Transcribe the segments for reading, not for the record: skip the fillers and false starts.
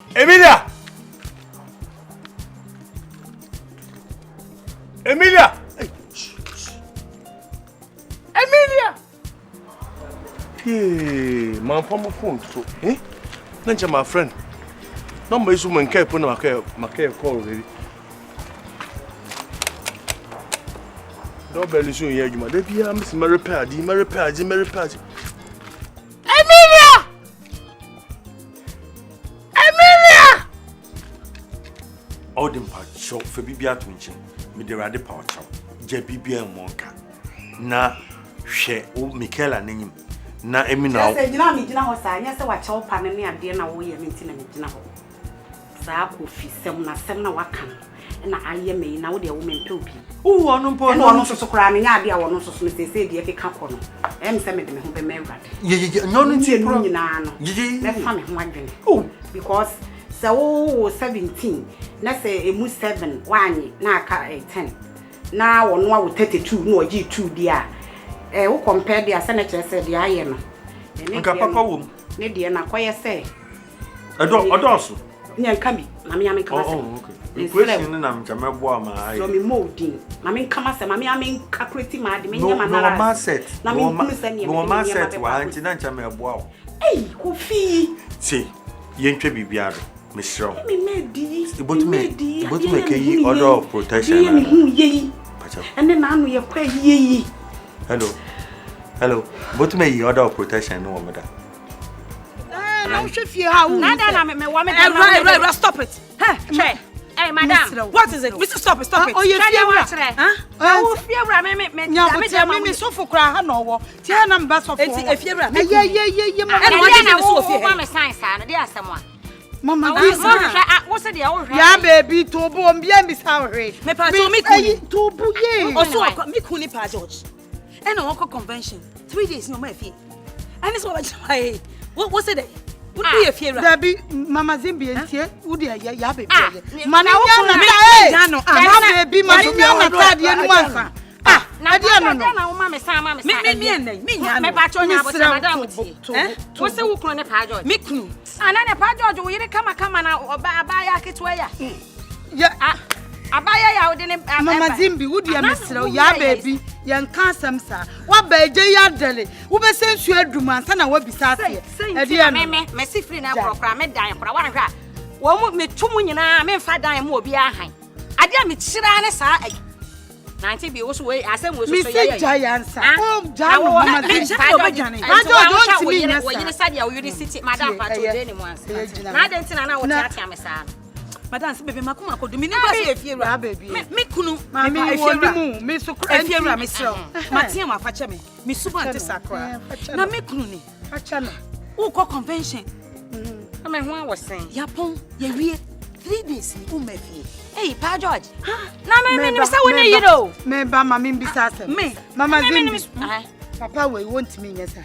Emilia! Emilia! Emilia! Hey, my phone so, eh? Nancha my friend. No my woman care put my care call already. Don't belly soon, yeah, you might be a Miss Mary Paddy. Emilia! Emilia! All them part shop for Bibia Twinching, with the radi power chop, Jebibia and Monka. Na, she, old Michaela name. Na, Emina. I said, you know, yes, I watch all panel and dinner away and meeting and dinner. Saku fi semna wakan. And I am me now the woman too. Oh, one so crying, I be one so Mr. Say, the Cacono. M. Semmit who be married. No, Let's come wondering. Oh, because so 17, let's say a moose 7, 1, now 10. Now on 1 with 32, no G2, dear. Who compare the senator said the iron. And Papa womb, Lydia, and I say. I don't. Near Cammy, Mammy, I'm okay. Question I'm Jamaica. So me molding. Mammy, come as a mammy, I mean, calculating my demand. No, set. No, my set, why ain't Jamaica? Hey, who fee? See, Yentre Bibiado, Miss Shaw. Me made but make a order of protection. And then now we are quite ye. Hello, but may order of protection, no, madam. I should fear how. Nada, stop it. Hey, madam, what is it? Mr. Stop it. Oh, you fear what? Oh, fear me so for cry, no. Tell numbers of Efiewura. Yeah. And what is science, and there someone. Mama, what's the old? Yeah, baby, to bomb, yeah, Miss Howard. Me to bouye. Also, me kuni pa George. And a convention. 3 days, no my fee. And it's what I what's it? Would be a fear. There be Mama Zimbi and here, would you? Yeah, baby. Mana, baby, my Mama, I don't know, Mamma, Sama, me, patron, what's the wook on a pageant? Miku, and then a pageant, will you come or buy a kitwaya? Yeah, I buy out in Mama Zimbi, would you, Mr. Ya baby, young Cassam, sir. What by J. Yardley? Who may send you a duman, and I will be sad. Dear Messi Free now, I dying for 1 hour. One me 2 million, I mean 5 dimes more behind. I dare me Chirana, sir. 90 be also way, I said, was giants. Oh, Mama, Madam, Madam, baby, Makuma could do me never baby. Me kunu, Mammy, Miss Efiewura, Miss Matiama Fachame, Miss Super Sacra. Now me kunu, Fachana. Who call convention? I mean, one was saying, Yapon, ye 3 days, Umefi. Hey, Pa George. Now, me, so when you know, Member Mammy Bissassa, me, Mamma, Papa will want me, yes, sir.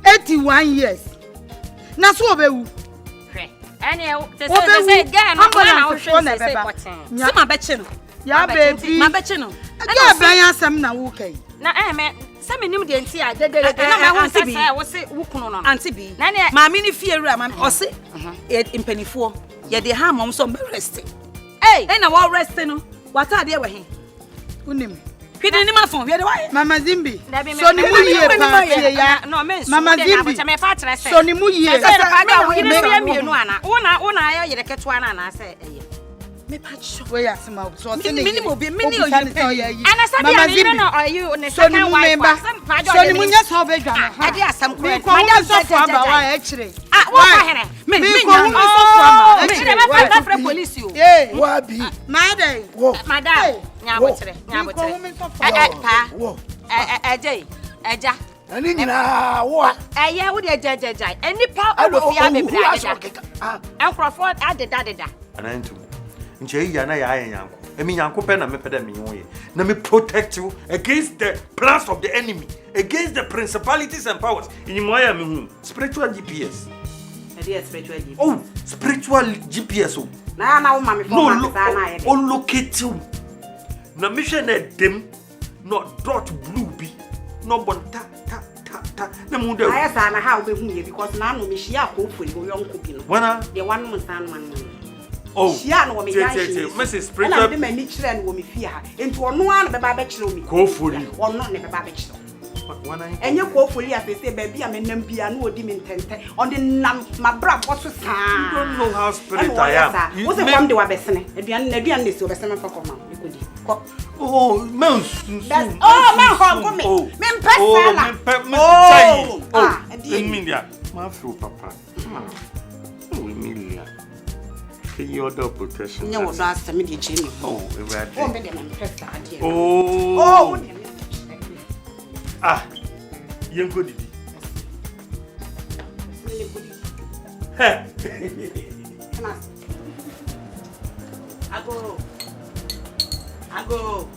81 years. Now, so anyhow, they say again, I'm going to say my betchino. Yeah, baby, my betchino. I can't some now, okay. Now, I mean, some in the NC, I did I was say, Wukon, Auntie B. My mini fear, man, or say, it in penny 4. Yet the ham on some resting. Hey, and I was resting. What are they with him? Unim. Hidden my phone, Mama Zimbi. Sonny Muye, no, Miss Mama Zimbi, my father, Sonny Muye, I get one, and I say, me patch, where some out, so minimum be many of you. And I said, are you on a Sonny member? Sonny Munyas Hobbit, I guess some quick, my dad actually. Why, me, police you. Yeah, what be my day, Madame. Eja. What? I would a judge. Any part of the Crawford added that. And I too. In Jayana, I am. I mean, Uncle Penna, me pedami. Let me protect you against the plans of the enemy, against the principalities and powers in Miami. Spiritual GPS. Spiritual GPS. Oh, spiritual GPS. Now, Mammy, oh, locate you. No mission at them, not dot blue be, no one ta pata na mu da I say na how be hu ye because na no me shia akofori wo yonko bi no wana the one mo san man oh shia no me yan shi Mrs. Sprinter na me mani kire no wo me fie ha enti ono an be ba be kire o mi kofori ono ne be ba be kire wana enye kofori afese ba bia me nam bia na odi me ntente on the nam mabra boso saa you don't know how spirit I am wo se kwam de wa besene aduan na ne si wo besene fa koma ikodi ko oh man oh man ko me me mpesa Emilia ma feel papa oh Emilia can you order protection no wo da sta me de che me oh everybody oh me de me mpesa ade oh ah yenko didi hey Ago.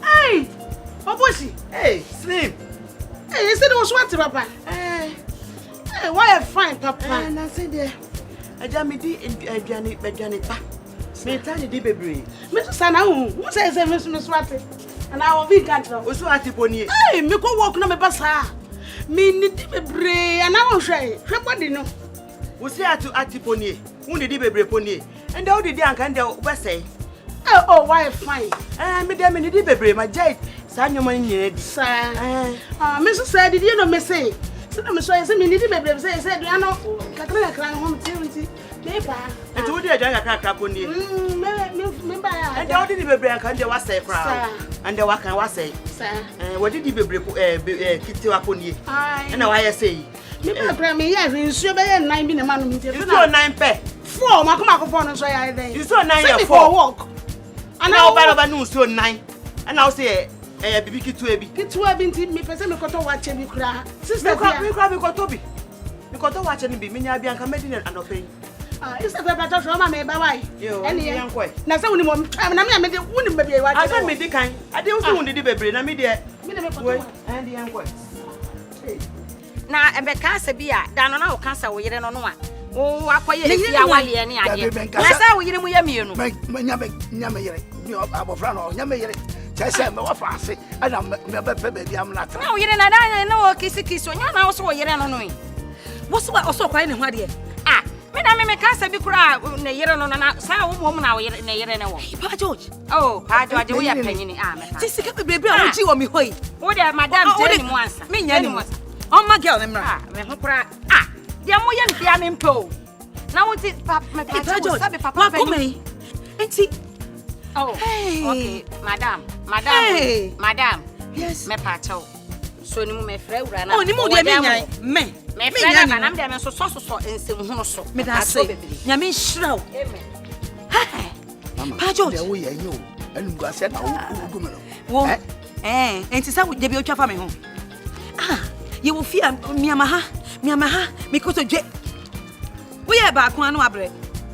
Hey, Obosi. Hey, sleep. Hey, you said it was what, Papa? Hey, why a fine, Papa? And I said, Ajamidi and pa. Me tell you, baby. Mr. Sana, who says Miss Swati? And I will be got now. Also, at the pony. Hey, me go walk no me basa. Me need to be and I will say, somebody know. We say at the pony. Who did the pony? And how did the uncle West say? Oh, why fine? Me dem need the baby, my jade. San your money, sir. Mrs. said, did you know me say? So I'm sorry, me need the baby. Said, you know, Katrina crying home to paper. And who did I got a pony? And how did the baby and can was say crowd? And the work and was say, sir. What did the baby kitty upon you? And now I say, me grandma, yes, in Sugar and 9 being a man. You saw 9 pay. 4, my come so I think. You saw 9 for walk. And now by no so 9. And now say bibiki to ebi. Get to a binti me person me koto watch me cry. Sister, me ko Toby. Me koto watch me be me nya bia nka medina anope. It's a better from my bye. Yo, any yankwe. Na say woni mom na me de woni baby watch. I say me di kan. I dey also woni di bebre na me de. Me de me koto. And the yankwe. Na ebe cancer bia da no na o cancer wo yire no no a. Oh, akoye efi awale ne ade. Na say wo yire mu ya mienu. Nya me yire. Ni abofra no nya me yire. Chese me wa faase. Ana me be pe baby am na tra. Na wo yire na da na wo kisi onya na wo so wo yire no no. Wo so oso kwai ne ho ade. Ah, me na me cancer bi kura ne yire no na say wo mom na wo yire ne yire ne wo. Pa George. Oh, Pa George wo ya panyini me. Ti sika bebre a wo ji wo mi hoi. Wo de madam Jenny mo ansa. Me nya ni mo. On ma girl ne mra. Me ho kura. Ah, dia mo ye ntia me mpo. Na won ti papa me pa George sabe papa pa ni. Enti oh, hey. Okay, madam. Hey. Madam. Yes. Me pa chow. So ni mu me frɛ wura na. Oh, ni mu de me nyan. Me frɛ na nam de me so nsem hu so. Me da say. Nya me nhyira wo. Amen. Mama. Pa George. Wo ye nyo. Enu gua se na wo gu me no. Wo. Enti sa wo de bi o twa fa me ho. Ye wo fia miama ha. Me ko to dwe. Wo ye ba ko anu abre.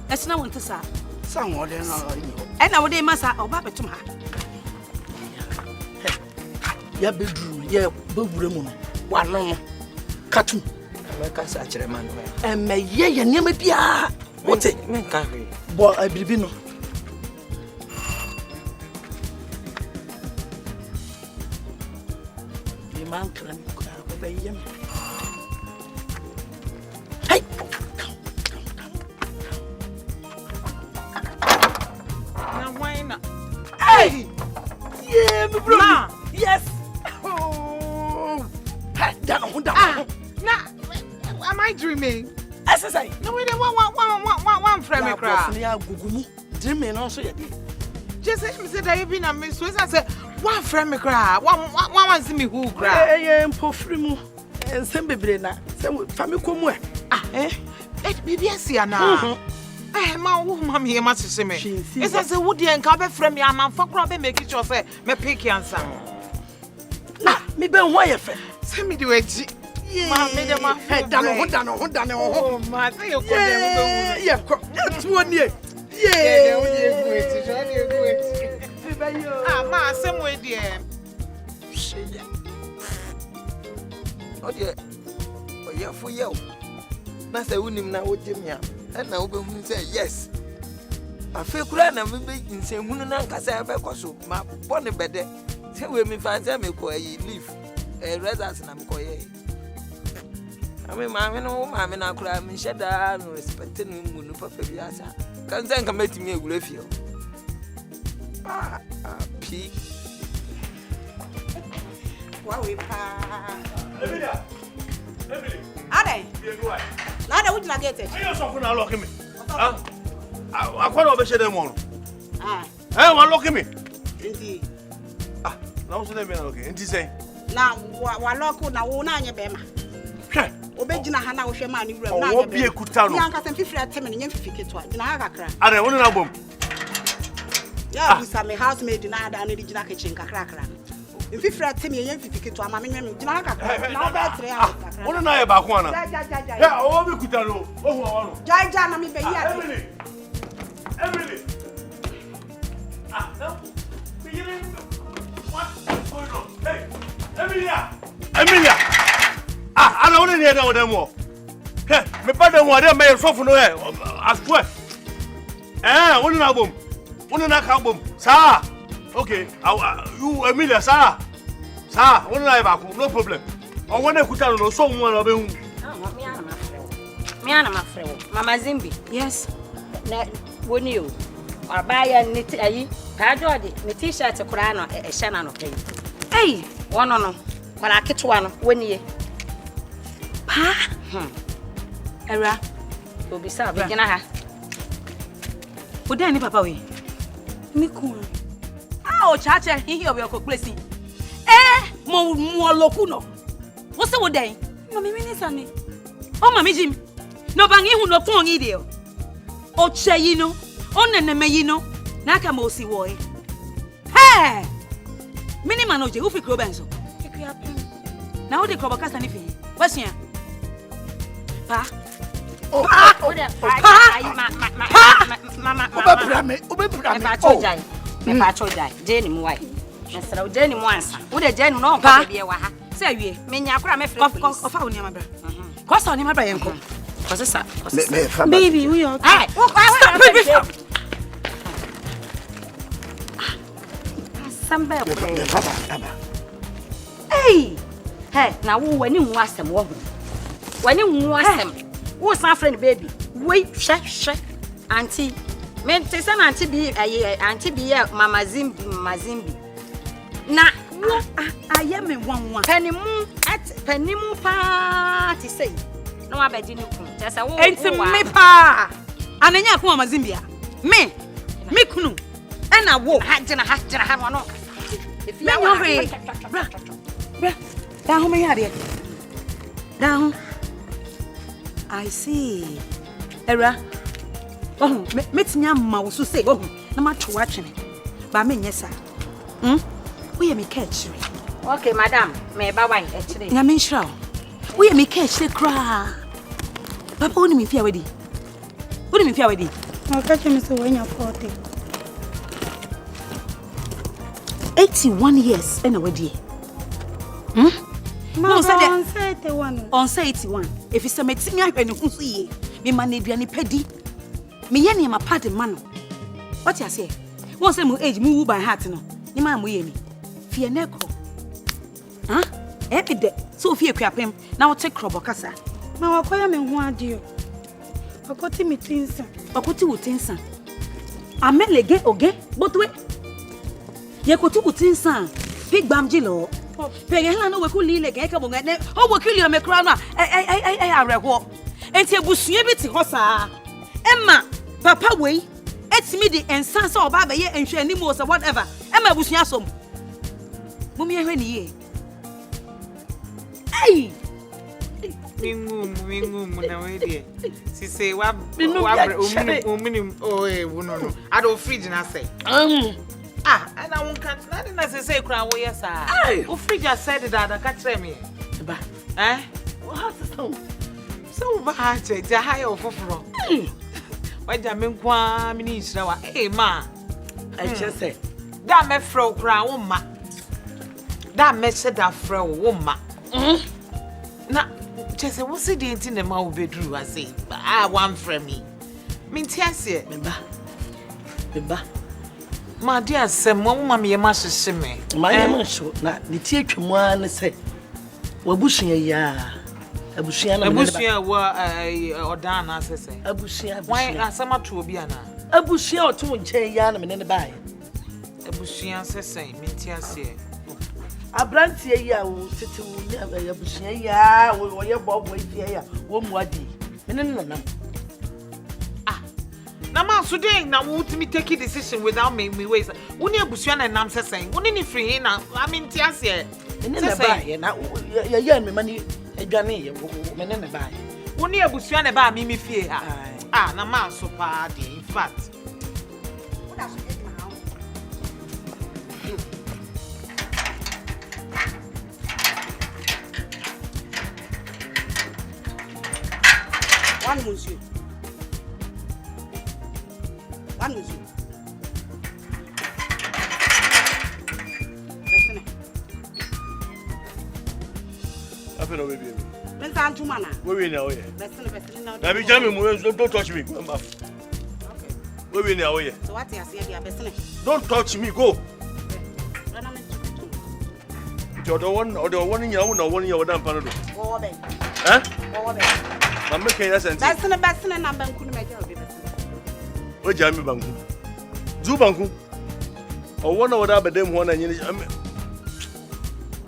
Esina won tesa. Sa wo de na nyo. Na wo de masa oba betum ha. Ya bedru ya bewure mu no. Wa no no. Katu. Me ka sa kire man. Me ye niam bia. Wote me ka hwe. Bo abiribi no. Di man kran ko ba yem. Hey. Na why na? Hey. Yeah, me bro. Yes. Oh. Hey, down. Na am I dreaming? Exercise. No we dey one friend me cry. Ya gugumu. Dreaming no so ye dey. Just say that you been a me so say one friend me cry. One see me who cry. Mpo free mu. Ensem bebre na. Say fami komu Baby asia na. Ma wo mama ye ma sese me. It's say wo dey nka be frame ya man fa kro be make sure say me pick answer. Na me be ho ye fe. Say me dey waji. Ma me dey ma. Dano ho. Oh ma say you go dey wo be Yeah, tuo nie. Yeah, we dey go it. So dey go it. Ma say mo dey. Sheya. Oye. Oye fu ye o. Na say unim na wo jemia. Na wo be hu say yes. Afi kura na me be nsehunu na nkasa be koso. Ma bone bede. Say we mi fan say me ko yi leave. Results na me ko ye. Ame maame no maame na kura me sheda no respect no mu no papa bi asa. Kan sen kan metimi egura fie. P. Wa we pa. Emilia. Ade. Na da wujina gate. Ayo so funa lock me. Ah. Akwara obe shede mo. Wa lock me. Ndi. Na so dem na lock. Ndi say. Na wa lock na wo na anye be ma. Hwe. Obegina ha na wo hwe ma ni wura na anye. Obi ekuta no. Ya nka semfifiri ateme ne nyemfifi ketwa. Gina ha kakra. Ade woni na bom. Ya bisa me housemaid na ada na digina kitchen kakra kakra. Mfifiri ateme nyemfifi ketwa ma me nyem gina ha kakra. Na oba 3 hours kakra. Woni na ye ba ko ana. Ja. Ya obi kuta no. Ohu awaro. Ja na me be ya. Emily. No. What's going on? Hey, Emilia. Ana woni ne da wodam wo. He, me pada wo ade me sofo no he. Aswe. Woni na bom. Woni na ka bom. Sa. Okay. You Emilia sa. Woni na ba ko, no problem. O wona kuta no so nwa na obehu. Me ana mafrewo. Mama Zimbi. Yes. Na woni yo. Abaya niti ayi. Pa George, ni t-shirt kura no ehye na no kai. Hey, wono no. Kwala ketwa no woni ye. Pa. Era. Obisa begina ha. Oda ni papa we. Me ko. O chache hihi obi okoplesin. Mo loku no. Wo se wo den? Mami mi ni sani. O mami jim. No bangi hu no kun yi de o. O che yi no. O neneme yi no. Na ka mo si wo e. Hey! Mini manoje u fi kro benzo. Na o de kro bakasa ni fi. Wasua. Pa. Mama. Me pa chojai. Jeni mu wai. Mesra o jeni mu ansa. Wo de jeni no ko be wa ha. Se wie. Me nya akura me frɛ police. Ofa oni amabra. Ko sa oni amabra yenko. Kosesa. Baby, we are. Hey, stop baby. Sambe. Hey. Na wo wani hu asem wo ho. Wani hu asem. Wo san friend baby. Wait, she. Auntie. Me te say auntie bi auntie bi Mama Zimbi. Na wo aye me wanwa. Penimu pa ti say. No abedi ni kun. Te say wo. Enti me pa. Ananya ko Mama Zimbi a. Me kunu. Na wo. Hajina ha no. If you are bra. Down me here. Down. I see. Era. Oh, metinya ma wo so say, oh, na ma twa twene. Ba me nyesa. We me catch. Okay, madam. Me ba wan e kire. Na me nshira. We me catch kra. Papa woni me fia wedi. I'll catch me so when you're 40. 81 years and wedi. Mama say 81. On say 81. If you say metimi ahwe ne hu so ye. Me ma na aduane padi. Me ye ne ma padi ma no. What you say? Won say mu age mu wu by heart no. Ni ma mo ye ni. Fie na ekro. Every day. So fie kwapem na wo te krobo kasa. Ma wakoya me hu ade o. Akoti mi tinsa. Akoti wo tinsa. Amelege oge botwe. Ye koti wo tinsa. Big bamji lo. Pege hela no we ku lile ke ka bonga ne. O wo kili o me kra no areho. Enti ebusue bi ti ho saa. Emma papa wei etimi di ensan se oba ba ye enhwe ani mo se whatever. Emma ebusua som. Mumi ehwe ni ye. Hey! Mingu na we dey. Si say wa omini no. I don't fridge na say. And I won't catch nothing as say cry wo yes ah. O fridge said that catch me. Ba. What so ba che ja ha yo foforo. Wa ja me kwa me ni hira wa. Ma. I just say. Da me fro kra wo ma. Da me se da fro wo ma. Na chese wo se de nti na ma wo bedru ase. One from me. Me nti ase. Beba. Ma dia se mo ma me ma hye me. Ma ye ma sho na ni ti atwamu an se. Wabusua ya. Abusua na Abusua wa odan na sese. Abusua. Why asama to obi ana? Abusua oto nche ya na me ne bae. Abusua sese minti ase. Abrantie ya wo tete wo ni abusua ya wo ye bobo ifie ya wo mu adi. Me ne nanam. Na ma so den na wo ultimate take a decision without me ways. Wo ni abusua na nam sese. Wo ni free na minti ase. Me ne bae na ya me mani adwane ye me ne bae. Wo ni abusua na ba mi fie ha. Na ma so pa de in fact. One monsieur. Listen. Happen over baby. Listen to mana. We now here. Listen now. Now be jamming don't touch me. Go back. Okay. We now here. So what you say there listen. Don't touch me, go. You're the one or the one in your one in your damn panado. Go back. Huh? Go back. I'm making a sense. Listen na banku na mejo be listen. We jam me banku. Zu banku. Or one over there, but them one and you.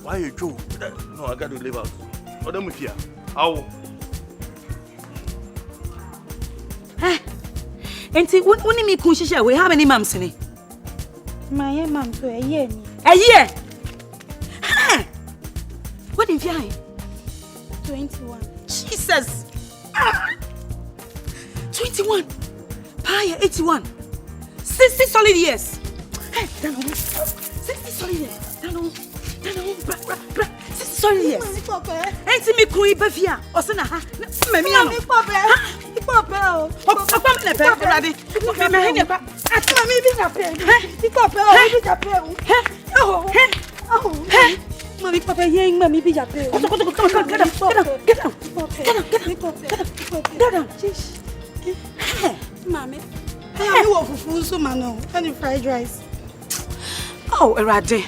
Why you do? No, I got to live out. Or them with here. How? Enti woni mi kun shisha we how many moms ni? My mom to a year. A year. What if you 21. Jesus. 21. Paya 81. 60 solid years. Hey, 60 solid years. 60 solid years. Enti mi kun ibafia. Osena ha. Mami ano. Ipope o. Papa me pe ready. Me hene pa. Atma mi bi na pe. Ipope o bi na pe o. Mami, papa, mami, be happy. Get down. Mommy, I want fufu so man, and fried rice. Oh, Erade.